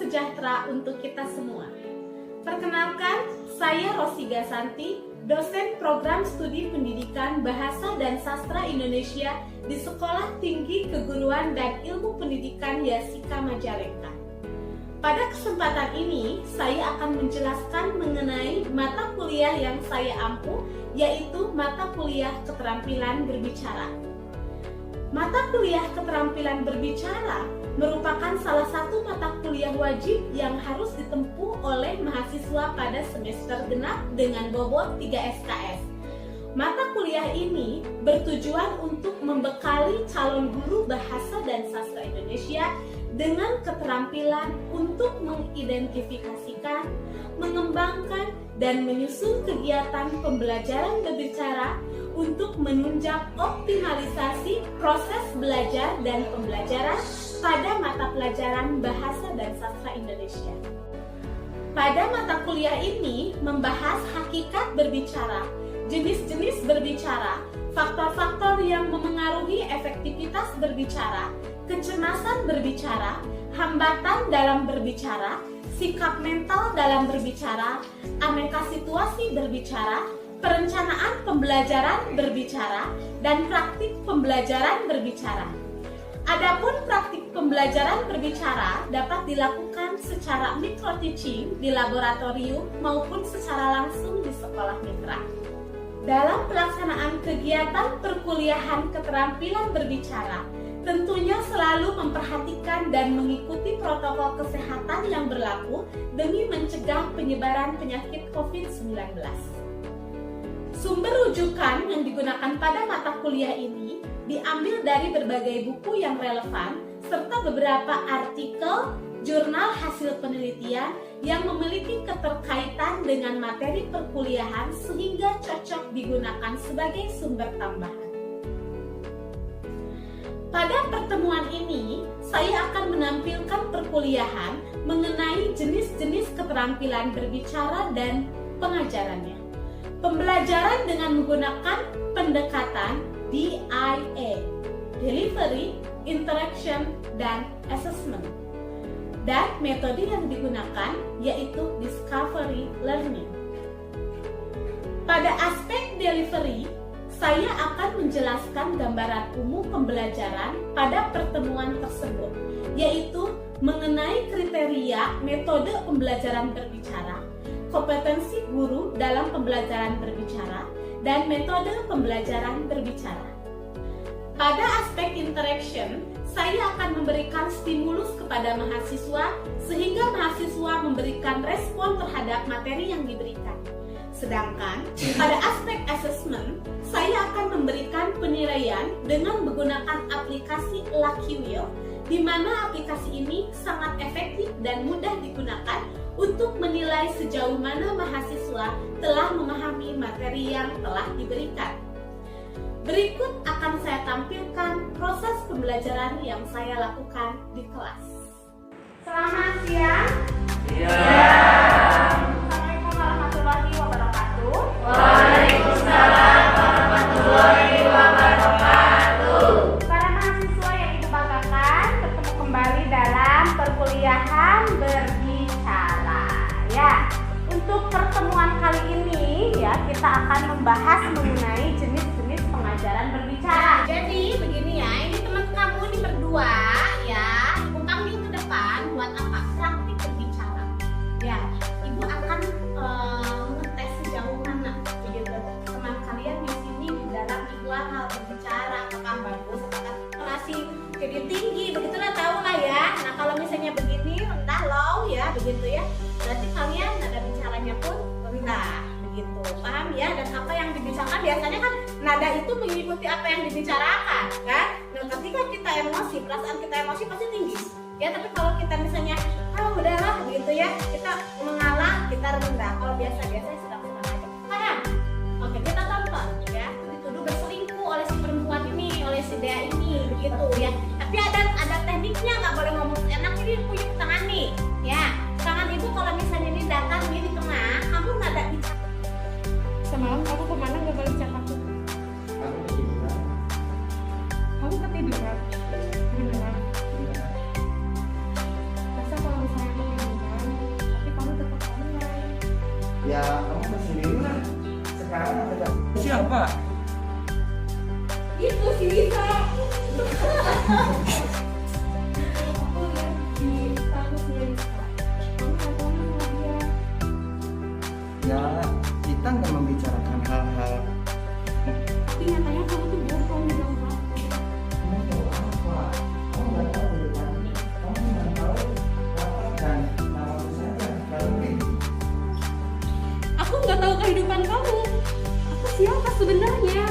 sejahtera untuk kita semua. Perkenalkan, saya Rosiga Santi, dosen program studi pendidikan Bahasa dan Sastra Indonesia di Sekolah Tinggi Keguruan dan Ilmu Pendidikan Yasika Majalengka. Pada kesempatan ini, saya akan menjelaskan mengenai mata kuliah yang saya ampu, yaitu mata kuliah keterampilan berbicara. Mata kuliah keterampilan berbicara merupakan salah satu mata kuliah wajib yang harus ditempuh oleh mahasiswa pada semester genap dengan bobot 3 SKS. Mata kuliah ini bertujuan untuk membekali calon guru bahasa dan sastra Indonesia dengan keterampilan untuk mengidentifikasikan, mengembangkan, dan menyusun kegiatan pembelajaran berbicara untuk menunjang optimalisasi proses belajar dan pembelajaran pada mata pelajaran Bahasa dan Sastra Indonesia. Pada mata kuliah ini membahas hakikat berbicara, jenis-jenis berbicara, faktor-faktor yang memengaruhi efektivitas berbicara, kecemasan berbicara, hambatan dalam berbicara, sikap mental dalam berbicara, aneka situasi berbicara, perencanaan pembelajaran berbicara, dan praktik pembelajaran berbicara. Adapun praktik pembelajaran berbicara dapat dilakukan secara micro-teaching di laboratorium maupun secara langsung di sekolah mitra. Dalam pelaksanaan kegiatan perkuliahan keterampilan berbicara, tentunya selalu memperhatikan dan mengikuti protokol kesehatan yang berlaku demi mencegah penyebaran penyakit COVID-19. Sumber rujukan yang digunakan pada mata kuliah ini diambil dari berbagai buku yang relevan serta beberapa artikel, jurnal hasil penelitian yang memiliki keterkaitan dengan materi perkuliahan sehingga cocok digunakan sebagai sumber tambahan. Pada pertemuan ini, saya akan menampilkan perkuliahan mengenai jenis-jenis keterampilan berbicara dan pengajarannya. Pembelajaran dengan menggunakan pendekatan DIA, Delivery, Interaction, dan Assessment. Dan metode yang digunakan yaitu Discovery Learning. Pada aspek delivery, saya akan menjelaskan gambaran umum pembelajaran pada pertemuan tersebut, yaitu mengenai kriteria metode pembelajaran berbicara, kompetensi guru dalam pembelajaran berbicara, dan metode pembelajaran berbicara. Pada aspek interaction, saya akan memberikan stimulus kepada mahasiswa sehingga mahasiswa memberikan respon terhadap materi yang diberikan. Sedangkan pada aspek assessment, saya akan memberikan penilaian dengan menggunakan aplikasi Lucky Wheel, di mana aplikasi ini sangat efektif dan mudah digunakan untuk menilai sejauh mana mahasiswa telah memahami materi yang telah diberikan. Berikut akan saya tampilkan proses pembelajaran yang saya lakukan di kelas. Selamat siang. Assalamualaikum warahmatullahi wabarakatuh. Waalaikumsalam warahmatullahi wabarakatuh. Para mahasiswa yang Ibu banggakan, bertemu kembali dalam perkuliahan berbicara. Ya, untuk pertemuan kali ini ya kita akan membahas mengenai jenis-jenis pengajaran berbicara. Jadi begini ya, ini teman kamu ini berdua ya, Ibu panggil ke depan buat apa? Praktik berbicara. Ya, Ibu akan ngetes sejauh mana begitu teman kalian di sini dalam dua hal berbicara, apakah bagus, apakah masih jadi tinggi, begitulah tahu lah ya. Nah kalau misalnya begini rendah low ya begitu ya, berarti kalian nada bicaranya pun rendah begitu, paham ya? Dan apa yang dibicarakan biasanya kan nada itu mengikuti apa yang dibicarakan kan. Nah ketika kita emosi, perasaan kita emosi pasti tinggi ya, tapi kalau kita misalnya udahlah begitu ya, kita mengalah, kita rendah. Kalau biasa-biasa sedang-sedang aja, paham? Oke, kita tonton ya, dituduh berselingkuh oleh si perempuan ini, oleh si Dea ini begitu ya. Tapi ada tekniknya, nggak boleh ngomong enak. Ini punya tangan nih ya, tangan ibu kalau misalnya ini datar ini di tengah, kamu nggak ada bicara. Semalam kamu kemana nggak boleh bicara aku? Kamu ketiduran? Beneran? Masa kalau misalnya aku ada. Siapa? Itu si Lisa. Aku lihat di statusnya Lisa. Kamu ketemu sama dia. Ya, kita nggak membicarakan hal-hal. Tapi nyatanya kamu tuh bohong di dalam hati. Kamu tahu apa? Kamu nggak tahu di depan. Kamu nggak tahu apa dan nama saja. Kalau ini, Aku nggak tahu kehidupan kamu. Aku siapa sebenarnya?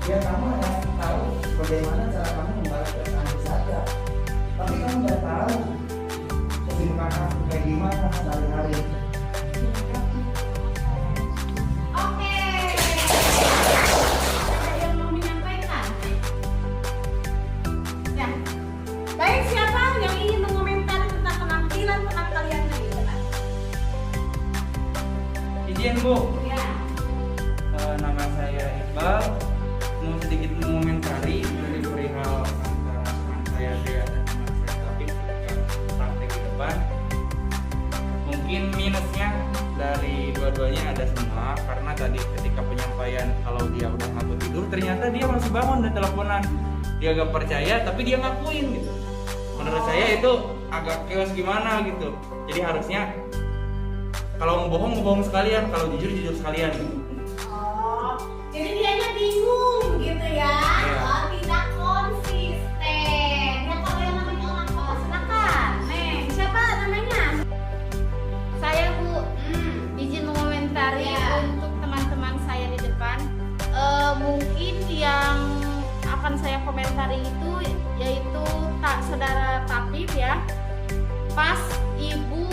ya kamu hanya tahu bagaimana cara kamu membalas perasaan saja. Tapi kamu nggak tahu kehidupan aku kayak gimana sehari-hari. Oke. Ada yang mau menyampaikan? Ya. Baik, siapa yang ingin mengomentari tentang penampilan kalian hari ini? Izin Bu, Ya. nama saya Iqbal. Mau sedikit mengomentari dari perihal antara teman saya Dea dan teman saya Taufik ketika praktek di depan. Mungkin minusnya dari dua-duanya ada semua, karena tadi ketika penyampaian kalau dia udah ngaku tidur, ternyata dia masih bangun dan teleponan. Dia gak percaya tapi dia ngakuin gitu. Menurut saya itu agak chaos gimana gitu. Jadi harusnya kalau mau bohong sekalian, kalau jujur sekalian gitu. Oh, jadi dianya bingung gitu ya? Iya. Oh, tidak konsisten. Ya kalau yang namanya orang tua, silakan. Neng, siapa namanya? Saya Bu, izin mengomentari Ya. untuk teman-teman saya di depan. Mungkin yang akan saya komentari itu yaitu saudara Tapip ya. Pas ibu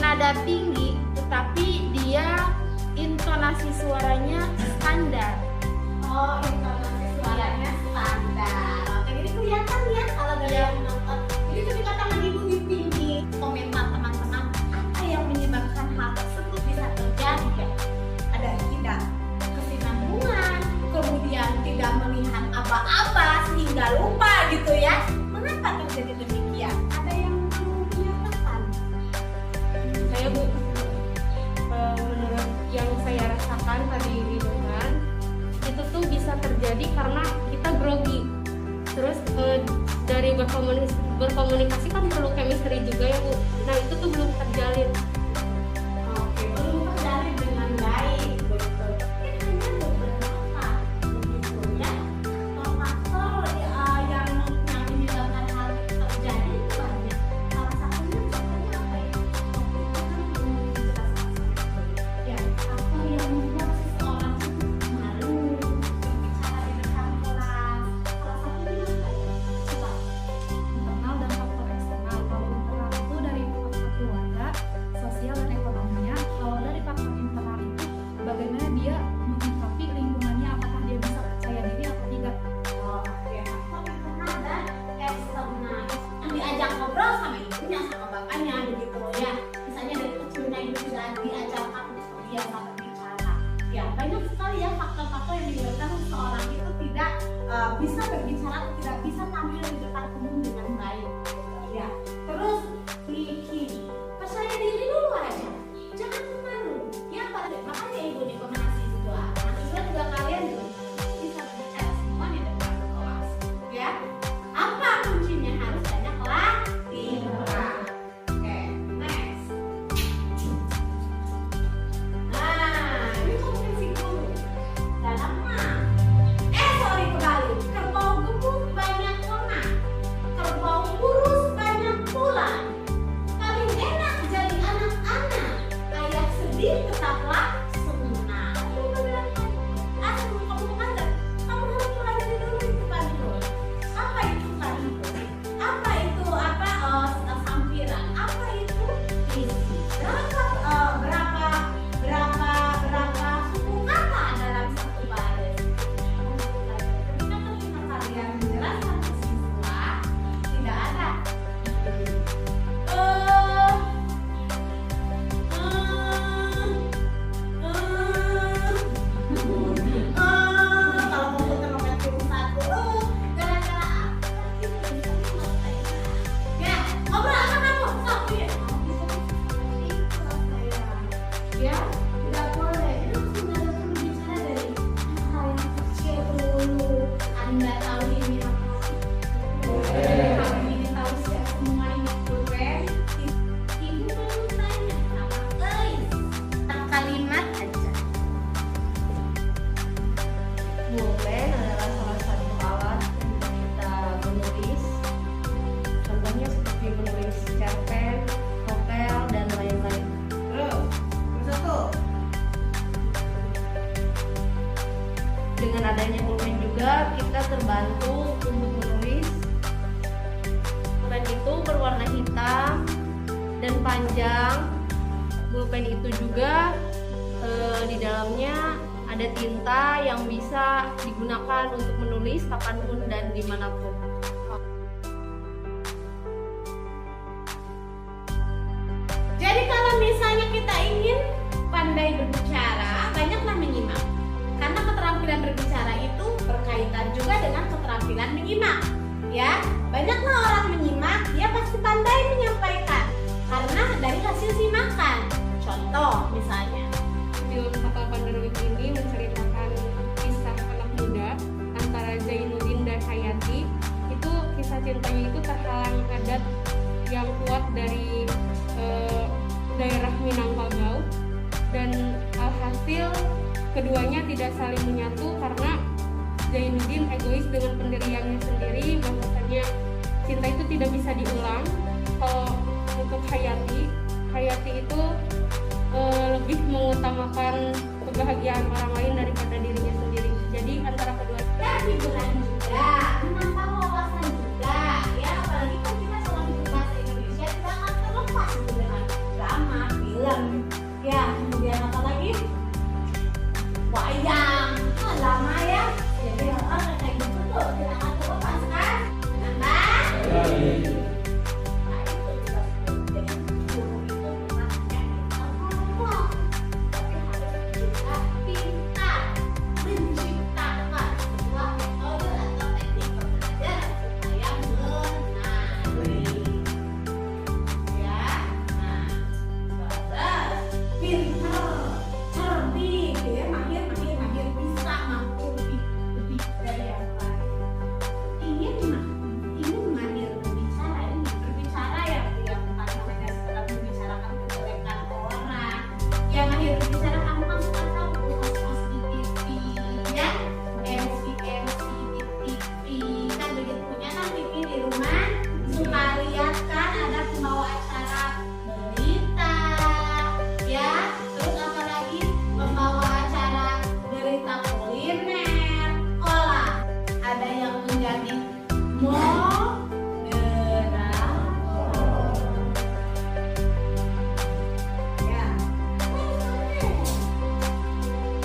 nada tinggi, tetapi dia intonasi suaranya standar. Oh, intonasi suaranya standar. Oke, jadi kelihatan ya kalau dari Iya. yang nonton. Jadi ketika tangan ibu di tinggi, komentar teman-teman apa yang menyebabkan hal tersebut bisa terjadi ya? Ada tidak kesinambungan, kemudian tidak melihat apa-apa sehingga lupa gitu ya. Mengapa terjadi demikian? Ada yang mau menyatakan? Saya Bu, menurut yang saya rasakan tadi di depan, itu tuh bisa terjadi karena kita grogi. Terus dari berkomunikasi kan perlu chemistry juga ya Bu. Nah itu tuh belum terjalin. Oke, belum terjalin dengan baik, betul. Mungkin hanya beberapa, begitu ya. Faktor yang menyebabkan hal terjadi itu banyak. Salah satunya contohnya apa ya? Waktu itu kan belum dijelaskan sama ya, faktor yang membuat seseorang itu malu berbicara di depan kelas. Salah satunya apa ya? Coba. Internal dan faktor eksternal. Kalau internal itu dari faktor keluarga, sosial dan ekonominya. Kalau dari faktor internal itu bagaimana dia menyikapi lingkungannya, apakah dia bisa percaya diri atau tidak. Oh, ya, faktor internal dan eksternal. Yang diajak ngobrol sama ibunya, sama bapaknya, begitu ya. Misalnya dari kecilnya ibu sudah diajarkan untuk biasa berbicara. Ya, banyak sekali ya faktor-faktor yang menyebabkan seseorang itu tidak bisa berbicara atau tidak bisa tampil di depan umum dengan baik. Gitu, ya. Terus bikin percaya diri dulu aja, jangan malu. Ya, makanya ibu rekomendasi juga. Mahasiswa juga kalian juga bisa berbicara semua di depan kelas. Ya, apa kuncinya? Harus banyak latihan. Oke, next. Nah, ini kompetensi guru dalam sorry kebalik. Kerbau gemuk Pulpen adalah salah satu alat untuk kita menulis. Contohnya seperti menulis cerpen, novel, dan lain-lain. Terus, nomor 1. Dengan adanya pulpen juga kita terbantu untuk menulis. Pulpen itu berwarna hitam dan panjang. Pulpen itu juga di dalamnya ada tinta yang bisa digunakan untuk menulis kapanpun dan dimanapun. Jadi kalau misalnya kita ingin pandai berbicara, banyaklah menyimak. Karena keterampilan berbicara itu berkaitan juga dengan keterampilan menyimak. Ya, banyaklah orang menyimak, dia pasti pandai menyampaikan. Karena dari hasil simakan. Contoh misalnya, Film Kapal Pandarawit ini menceritakan kisah anak muda antara Zainuddin dan Hayati. Itu kisah cintanya itu terhalang adat yang kuat dari daerah Minangkabau, dan alhasil keduanya tidak saling menyatu karena Zainuddin egois dengan pendiriannya sendiri, bahwasanya cinta itu tidak bisa diulang. Kalau untuk Hayati itu lebih mengutamakan kebahagiaan orang lain daripada dirinya sendiri. Jadi antara kedua dan hiburan juga, menambah wawasan juga. Ya, apalagi kan kita selalu berbahasa Indonesia, tidak akan terlepas dengan drama, film. Ya, kemudian apa lagi? Wayang, lama ya. Jadi hal-hal kayak gitu tuh tidak akan terlepas kan? Nambah. Nah, itu juga jadi guru itu bukan hanya kita ngomong, tapi harus juga pintar menciptakan sebuah metode atau teknik pembelajaran supaya menarik. Ya, nah, terus pintar, cerdik, ya, mahir, bisa mampu lebih dari yang lain. Ingin mahir berbicara, ini berbicara yang bukan hanya sekedar membicarakan kejelekan orang. Yang mahir berbicara, kamu kan suka tahu host-host di TV, ya, MC di TV, kan begitu punya kan TV di rumah, suka lihat kan ada pembawa acara berita, ya, terus apa lagi pembawa acara berita kuliner, olah, ada yang menjadi moderator. Ya,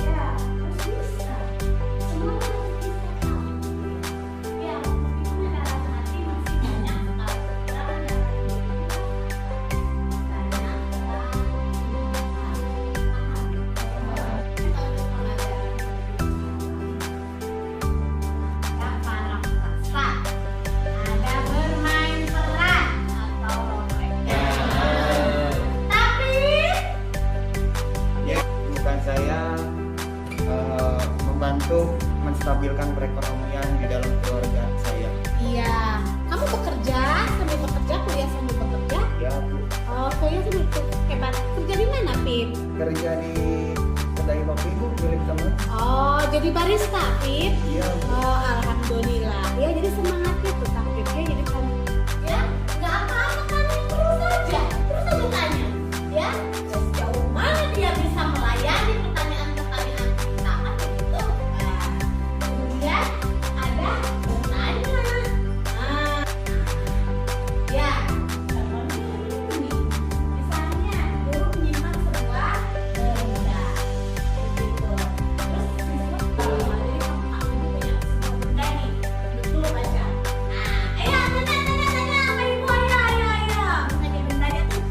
ya, harus bisa. Semua harus bisa tahu. Ya, meskipun dalam hati masih banyak kekurangan dan ada bermain peran atau role play. Tapi Ya, bukan saya membantu menstabilkan perekonomian di dalam keluarga saya. iya, kamu bekerja sambil bekerja, kuliah sambil bekerja. Ya, Bu. Oh, kuliah sambil hebat. Kerja di mana, Pip? Kerja di kedai kopi, Bu, milik teman. Oh, jadi barista, Pip. Iya, Bu. Oh, alhamdulillah. Ya, jadi semangatnya tuh, Kak Pip. Ya, jadi kamu. Ya, nggak apa-apa kan? Terus aja tanya. Ya, sejauh mana dia bisa melayani pertanyaan-pertanyaan kita kan begitu. Nah, kemudian ada bertanya. Nah, ya, contohnya ini. Misalnya, guru menyimak sebuah benda. Begitu. Terus disebut kalau ada di kamu punya sebuah benda nih. Betul baca. Nah, ayo tanya sama ibu, ayo. Misalnya bendanya tuh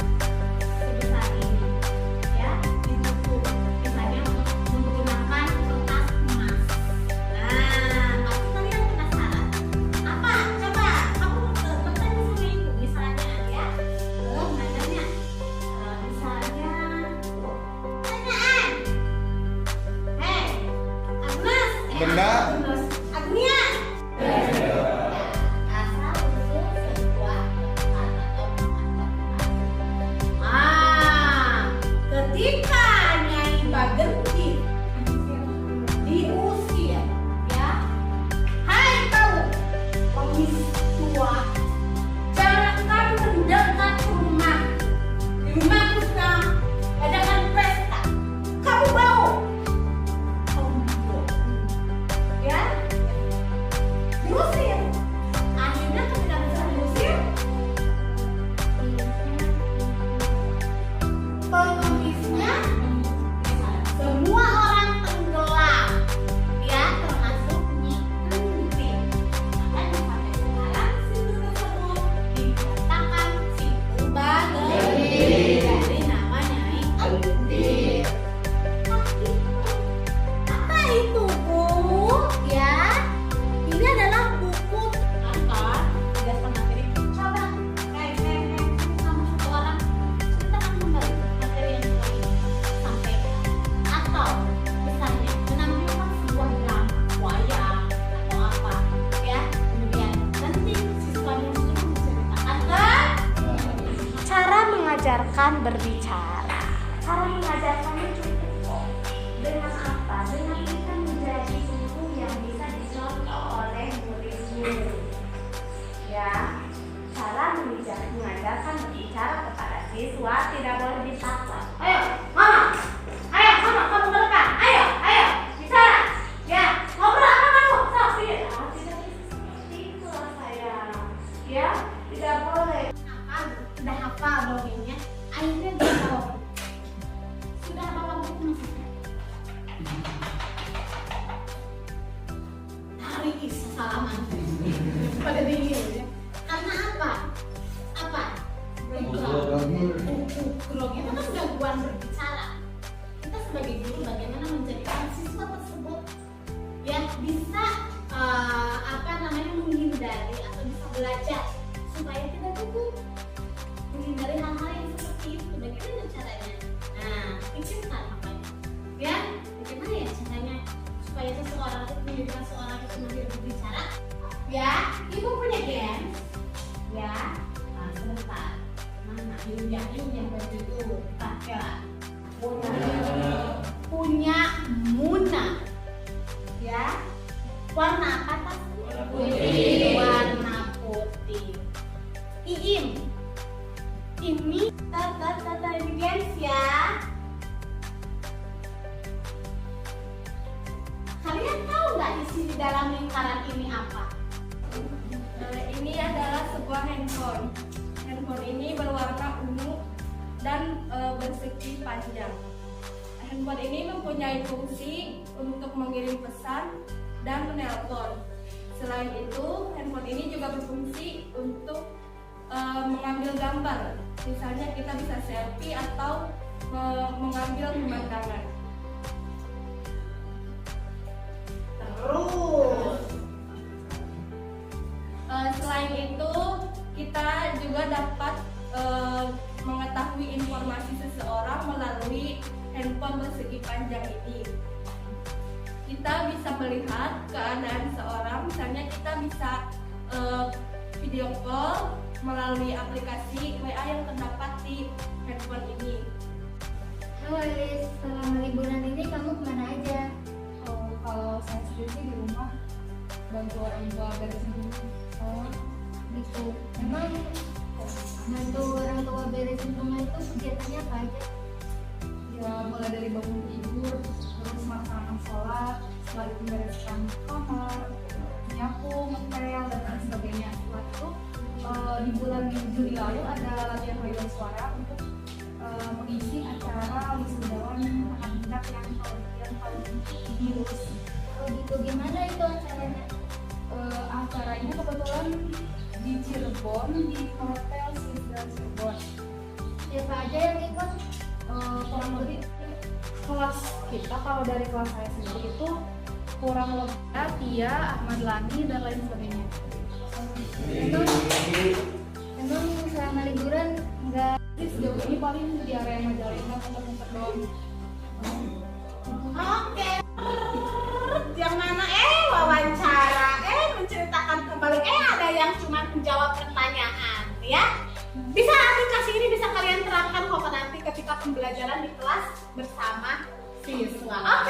sebesar ini, ya, ditutup. Misalnya menggunakan kertas emas. Nah, pasti kalian penasaran. Apa? Coba kamu bertanya sama ibu, misalnya, ya. Nanya. Misalnya, pertanyaan. Hei, Agnes. Benda. Agnia. Asal usul sebuah tempat atau tempat. Ketika Nyai Bagenti diusir, itu, Bu? Ya, ini adalah buku apa? Tidak materi. Coba, kamu satu orang ceritakan kembali materi yang kalian sampaikan. Atau misalnya menampilkan sebuah drama, wayang atau apa, ya. Kemudian nanti siswanya sudah menceritakan cara mengajarkan berbicara. Cara mengajarkannya cukup kok. Dengan apa? Dengan kita menjadi guru yang bisa dicontoh oleh murid-murid. Ya, cara mengajarkan berbicara kepada siswa tidak boleh dipaksa. Ayo, mama, kamu berdekat. Ayo, bicara. Ya, ngobrol apa kamu? Sok, sini. Tidak bisa seperti itu lah sayang. Ya, tidak boleh. Sudah hafal dongengnya. Akhirnya dia tahu. Sudah bawa buku maksudnya. Hari ini salaman pada dingin ya. Karena apa? Grogi itu kan gangguan berbicara. Kita sebagai guru bagaimana menjadikan siswa tersebut ya bisa menghindari atau bisa belajar supaya tidak gugup, menghindari hal-hal yang seperti itu. Bagaimana caranya? Nah, pikirkan makanya ya, bagaimana ya caranya supaya seseorang itu menjadikan seorang itu mahir berbicara. Ya, ibu punya games ya. Nah, sebentar, mana yang baju itu ya. Punya Muna ya, warna apa tas? Putih. Warna putih. Iim ini ini games ya. Kalian tahu nggak isi di dalam lingkaran ini apa? Ini adalah sebuah handphone. Handphone ini berwarna ungu dan bersegi panjang. Handphone ini mempunyai fungsi untuk mengirim pesan dan menelpon. Selain itu, handphone ini juga berfungsi untuk mengambil gambar. Misalnya kita bisa selfie atau mengambil pemandangan. Terus Selain itu, kita juga dapat mengetahui informasi seseorang melalui handphone bersegi panjang ini. Kita bisa melihat keadaan seseorang, misalnya kita bisa video call melalui aplikasi WA yang terdapat di handphone ini. Halo Elis, selama liburan ini kamu kemana aja? Kalau saya sendiri sih di rumah bantu orang tua beresin rumah. Oh, gitu. Memang bantu orang tua beresin rumah itu kegiatannya apa aja? Ya mulai dari bangun tidur, terus makanan sholat, setelah itu bereskan kamar, nyapu, ngepel dan lain sebagainya. Setelah itu di bulan Juli lalu ada latihan paguyuban suara untuk mengisi acara wisudawan anak tingkat yang paling lulus. Oh gitu, gimana itu acaranya? Acaranya kebetulan di Cirebon, di Hotel Sisda Cirebon. Siapa aja yang ikut? Kurang lebih kelas kita, kalau dari kelas saya sendiri itu kurang lebih Tia, Ahmad Lani dan lain sebagainya. Emang selama liburan nggak? Jadi sejauh ini paling di area Majalengka muter-muter doang. oke. Yang mana wawancara menceritakan kembali ada yang cuma menjawab pertanyaan ya. Bisa aplikasi ini bisa kalian terapkan kok nanti ketika pembelajaran di kelas bersama siswa.